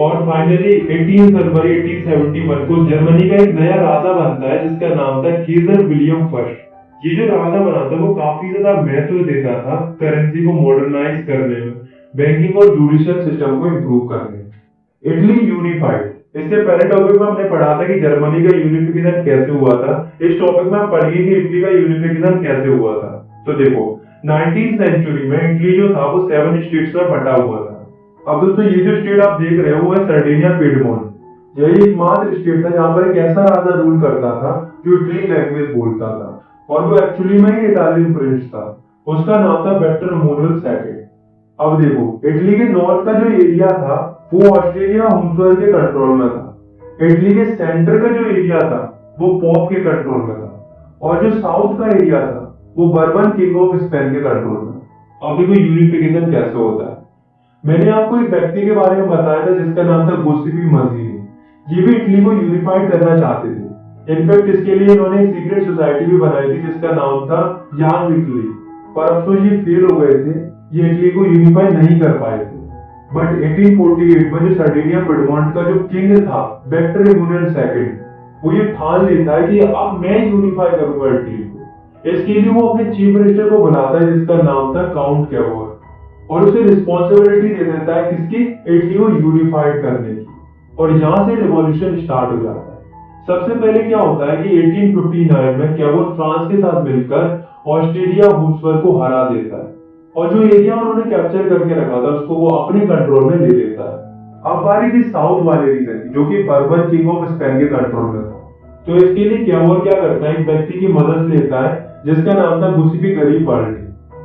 और फाइनली 18 जनवरी 1871 को जर्मनी का एक नया राजा बनता है जिसका नाम था केजर विलियम फर्स्ट। ये जो राजा बना था वो काफी ज्यादा महत्व देता था करेंसी को मॉडर्नाइज करने में, बैंकिंग और जुडिशियल सिस्टम को इंप्रूव करने में। Italy unified. इससे पहले टॉपिक में हमने पढ़ा था कि जर्मनी का यूनिफिकेशन कैसे हुआ था। इस टॉपिक में हम पढ़ेंगे कि इटली का यूनिफिकेशन कैसे हुआ था। तो देखो 19th सेंचुरी में इटली जो था वो 7 स्टेट्स में बटा हुआ था। अब दोस्तों ये जो स्टेट आप देख रहे हो वो है सर्डिनिया पिडमोंट। यही एकमात्र स्टेट था जहां पर एक ऐसा राजा रूल करता था जो इटली लैंग्वेज बोलता था और वो एक्चुअली में ही इटालियन प्रिंस था। उसका नाम था वेक्टर एमैनुएल सेकंड। अब देखो इटली के नॉर्थ का जो एरिया था वो ऑस्ट्रेलिया हुम्सबर्ग के कंट्रोल में था। इटली के सेंटर का जो एरिया था वो पोप के कंट्रोल में था और जो साउथ का एरिया था वो बर्बन किंग ऑफ स्पेन के कंट्रोल में। अब देखो यूनिफिकेशन कैसे होता है। मैंने आपको एक व्यक्ति के बारे में बताया था जिसका नाम था गुस्सीपी मजीनी। ये भी इटली को यूनिफाइड करना चाहते थे। इनफैक्ट इसके लिए इन्होंने एक सीक्रेट सोसाइटी भी बनाई थी जिसका नाम था यंग इटली, पर अफसोस ये फेल हो गए थे, ये इटली को यूनिफाई नहीं कर पाए थे। बट 1848 में जो सर्डिनिया पिडमोंट का जो किंग था वेक्टर एमैनुएल सेकंड, वो ये ठान लेता है कि अब मैं यूनिफाई करूंगा इटली को। इसके लिए वो अपने चीफ मिनिस्टर को बुलाता है जिसका नाम था काउंट कैवोर और उसे रिस्पॉन्सिबिलिटी दे देता है किसकी? इटली को यूनिफाइड करने की। और यहां से रिवॉल्यूशन स्टार्ट हो जाता है। सबसे पहले क्या होता है कि 1859 में कैवोर फ्रांस के साथ मिलकर ऑस्ट्रेलिया हुम्सबर्ग को हरा देता है और जो एरिया उन्होंने कैप्चर करके रखा था उसको वो अपने कंट्रोल में ले लेता है। अब बारी थी साउथ वाले रीजन की जो कि बर्बन किंग ऑफ स्पेन के कंट्रोल में था। तो इसके लिए कैवोर क्या करता है, एक व्यक्ति की मदद लेता है जिसका नाम था गुस्सीपी गरीपाल्डी,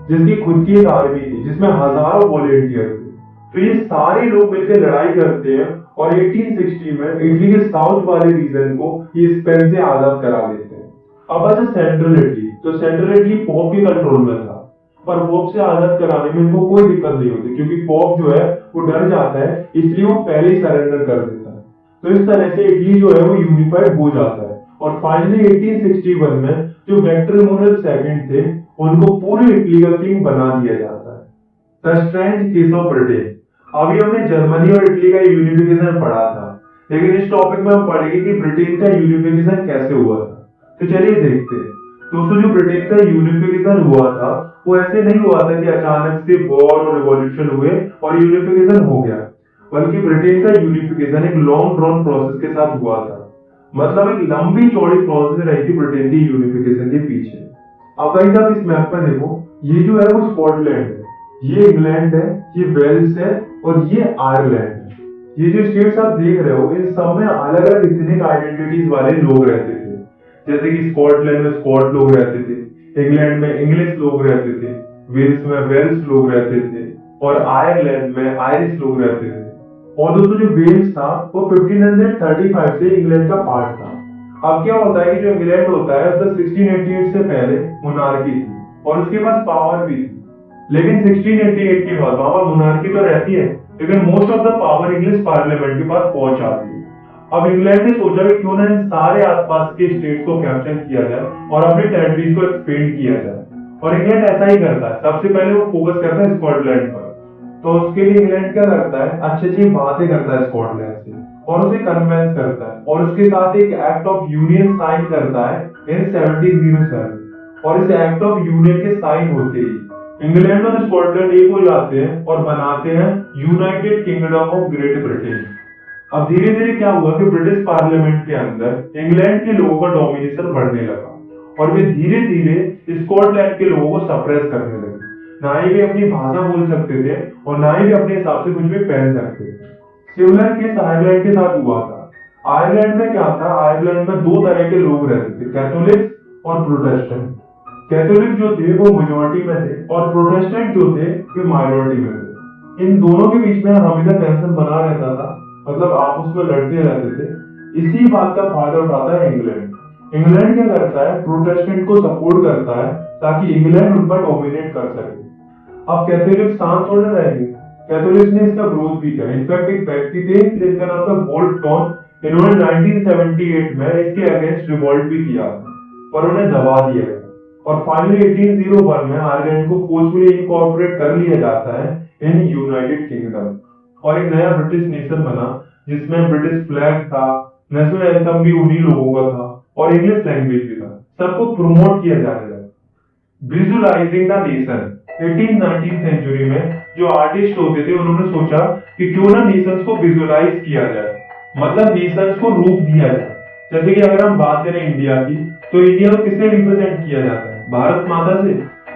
जिसकी खुद की एक आर्मी थी जिसमें हजारों वॉलेंटियर थे। तो ये सारे लोग मिलकर लड़ाई करते हैं और 1860 में इटली के साउथ वाले रीजन को ये स्पेन से आजाद करा लेते हैं। अब अच्छा सेंट्रल इटली, तो सेंट्रल इटली पोप के कंट्रोल में था, पर पोप से आजाद कराने में इनको कोई दिक्कत नहीं होती क्योंकि पोप जो है वो डर जाता है, इसलिए वो पहले ही सरेंडर कर देता है। तो इस तरह से इटली जो है वो यूनिफाइड हो जाता है और फाइनली 1861 में जो वेक्टर एमैनुएल सेकंड थे उनको पूरे इटली का किंग बना दिया जाता है। The strange case of Britain. अभी हमने जर्मनी और इटली का यूनिफिकेशन पढ़ा था, लेकिन इस टॉपिक में हम पढ़ेंगे कि ब्रिटेन का यूनिफिकेशन कैसे हुआ था। तो चलिए देखते हैं। दोस्तों, जो ब्रिटेन का यूनिफिकेशन हुआ था वो ऐसे नहीं हुआ था कि अचानक से वॉर और रिवॉल्यूशन हुए और यूनिफिकेशन हो गया, बल्कि ब्रिटेन का यूनिफिकेशन एक लॉन्ग ड्रॉन प्रोसेस के साथ हुआ था। मतलब एक लंबी चौड़ी प्रोसेस रही थी ब्रिटेन की यूनिफिकेशन के पीछे। अब गाइस आप इस मैप में देखो, ये जो है वो स्कॉटलैंड है, ये इंग्लैंड है, ये वेल्स है और ये आयरलैंड है। ये जो स्टेट्स आप देख रहे हो, इन सब में अलग अलग इथनिक आइडेंटिटीज वाले लोग रहते थे। जैसे कि स्कॉटलैंड में स्कॉट लोग रहते थे, इंग्लैंड में इंग्लिश लोग रहते थे, वेल्स में वेल्स लोग रहते थे और आयरलैंड में आयरिश लोग रहते थे। और दोस्तों, जो वेल्स था वो 1535 से इंग्लैंड का पार्ट था। अब क्या होता है कि जो इंग्लैंड होता है उसमें 1688 से पहले मोनार्की थी और उसके पास पावर भी थी, लेकिन 1688 के बाद वहां पर मोनार्की तो रहती है, लेकिन most of the power English parliament के पास पहुंच जाती है। अब इंग्लैंड ने सोचा कि क्यों ना इन सारे आसपास के स्टेट्स को कैप्चर किया जाए और अपने टेरिटरीज को एक्सपेंड किया जाए। और इंग्लैंड ऐसा ही करता है, सबसे पहले वो फोकस करता है स्कॉटलैंड पर। तो उसके लिए इंग्लैंड क्या करता है, अच्छी अच्छी बातें करता है स्कॉटलैंड से और उसे कन्वेंस करता है और उसके साथ एक एक्ट ऑफ यूनियन साइन करता है इन 1707। और इस एक्ट ऑफ यूनियन के साइन होते ही इंग्लैंड और स्कॉटलैंड एक हो जाते हैं और बनाते हैं United Kingdom of great Britain. अब धीरे धीरे क्या हुआ कि ब्रिटिश पार्लियामेंट के अंदर इंग्लैंड के लोगों का डोमिनेशन बढ़ने लगा और वे धीरे धीरे स्कॉटलैंड के लोगों को सप्रेस करने लगे। ना ही वे अपनी भाषा बोल सकते थे और ना ही वे अपने हिसाब से कुछ भी पहन सकते थे। सिमिलर केस आयरलैंड के साथ हुआ था। आयरलैंड में क्या था, आयरलैंड में दो तरह के लोग रहते थे, कैथोलिक और प्रोटेस्टेंट। कैथोलिक जो थे वो मेजॉरिटी में थे और प्रोटेस्टेंट जो थे वे माइनॉरिटी में थे। इन दोनों के बीच में हमेशा टेंशन बना रहता था, मतलब आपस में लड़ते रहते थे। इसी बात का फायदा उठाता है इंग्लैंड। इंग्लैंड क्या करता है, प्रोटेस्टेंट को सपोर्ट करता है ताकि इंग्लैंड उन पर डोमिनेट कर सके। अब कैथोलिक शांत थोड़े रहेंगे, कैथोलिक्स ने इसका विरोध भी किया। इनफैक्ट एक व्यक्ति थे जिनका नाम था वोल्टटॉन, इन्होंने 1978 में इसके अगेंस्ट रिवॉल्ट भी किया पर उन्हें दबा दिया गया और फाइनली 1801 में आयरलैंड को फोर्सफुली इनकॉर्पोरेट कर लिया जाता है इन यूनाइटेड किंगडम और एक नया ब्रिटिश नेशन बना जिसमें ब्रिटिश फ्लैग था, नेशनल एंथम भी उन्हीं लोगों का था और इंग्लिश लैंग्वेज भी था। सबको प्रमोट किया जाने लगा। Visualising the nation 18th century में जो आर्टिस्ट होते थे उन्होंने सोचा कि क्यों ना नेशंस को विजुअलाइज किया जाए, मतलब नेशंस को रूप दिया जाए। जैसे कि अगर हम बात करें इंडिया की, तो इंडिया को किससे रिप्रेजेंट किया जाता है, भारत माता से।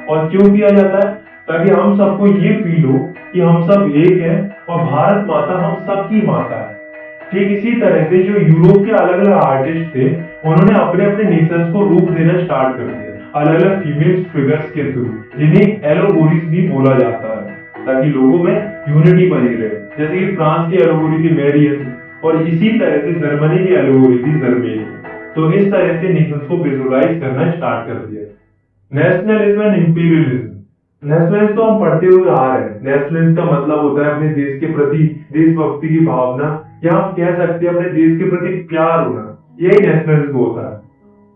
और क्यों किया जाता है, ताकि हम सबको ये फील हो कि हम सब एक हैं और भारत माता हम सबकी माता है। ठीक इसी तरह से जो यूरोप के अलग अलग आर्टिस्ट थे उन्होंने अपने अपने नेशंस को रूप देना स्टार्ट कर दिया अलग अलग फीमेल फिगर्स के थ्रू, जिन्हें एलोगोरीज भी बोला जाता है, ताकि लोगों में यूनिटी बनी रहे। जैसे कि फ्रांस की एलोगोरी थी मैरियन और इसी तरह से जर्मनी की एलोगोरी थी जर्मेनी। तो इस तरह से नेशंस को विजुअलाइज करना स्टार्ट कर दिया। Nationalism and imperialism. नेशनलिज्म तो हम पढ़ते हुए आ रहे हैं। नेशनलिज्म का मतलब होता है अपने देश के प्रति देशभक्ति की भावना, या हम कह सकते हैं अपने देश के प्रति प्यार होना, यही नेशनलिज्म होता है।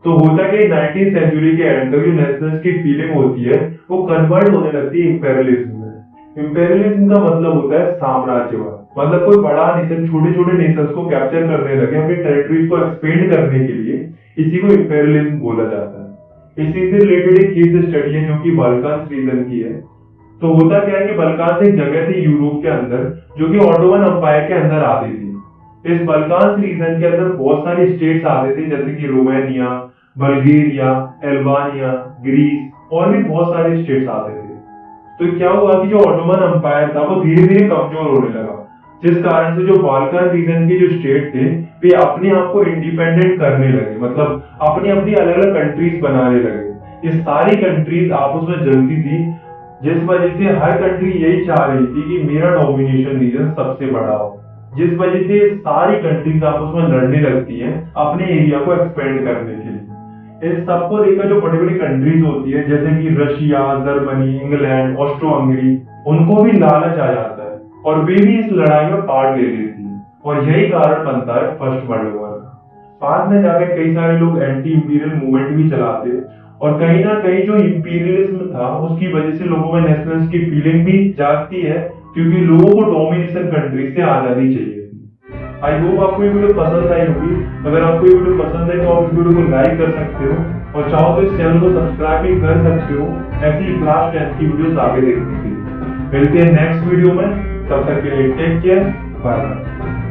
तो होता कि 19th सेंचुरी के एंड तक जो नेशनलिज्म की फीलिंग होती है वो कन्वर्ट होने लगती है इंपेरियलिज्म में। इंपेरियलिज्म का मतलब होता है साम्राज्यवाद, मतलब कोई बड़ा नेशन छोटे छोटे नेशंस को कैप्चर करने लगे अपनी टेरिटरीज को एक्सपेंड करने के लिए, इसी को इंपेरियलिज्म बोला जाता है। इसी से रिलेटेड एक केस स्टडी है जो कि बाल्कान रीजन की है। तो होता क्या है कि बाल्कान एक जगह थी यूरोप के अंदर जो कि ऑटोमन एम्पायर के अंदर आती थी। इस बाल्कान रीजन के अंदर बहुत सारी स्टेट्स आते थे, जैसे कि रोमानिया, बल्गेरिया, अल्बानिया, ग्रीस और भी बहुत सारे स्टेट्स आते थे। तो क्या हुआ कि जो ऑटोमन एम्पायर था वो धीरे धीरे कमजोर होने लगा, जिस कारण से जो बाल्कान रीजन के जो स्टेट थे वे अपने आप को इंडिपेंडेंट करने लगे, मतलब अपनी अपनी अलग अलग कंट्रीज बनाने लगे। ये सारी कंट्रीज आपस में जलती थी, जिस वजह से हर कंट्री यही चाह रही थी कि मेरा डोमिनेशन रीजन सबसे बड़ा हो, जिस वजह से सारी कंट्रीज आपस में लड़ने लगती हैं अपने एरिया को एक्सपेंड करने के लिए। इन सबको देखकर जो बड़ी बड़ी कंट्रीज होती है जैसे कि Russia, Germany, England, Austro Hungary, उनको भी लालच आ जाता है और वे भी इस लड़ाई में पार्ट ले लेती है और यही कारण बनता है फर्स्ट वर्ल्ड वॉर। बाद में जाकर कई सारे लोग एंटी इंपीरियल मूवमेंट भी चलाते हैं और कहीं ना कहीं जो इंपीरियलिज्म था उसकी वजह से लोगों में नेशनलिज्म की फीलिंग भी जागती है क्योंकि लोगों को डोमिनेशन कंट्री से आजादी चाहिए थी। आई होप आपको ये वीडियो पसंद आई होगी। अगर आपको ये वीडियो पसंद है तो आप इस वीडियो को लाइक कर सकते हो और चाहो तो इस चैनल को सब्सक्राइब भी कर सकते हो ऐसी क्लास 10 की वीडियोस आगे देखने के लिए। मिलते हैं नेक्स्ट वीडियो में, तब तक के लिए टेक केयर, बाय बाय।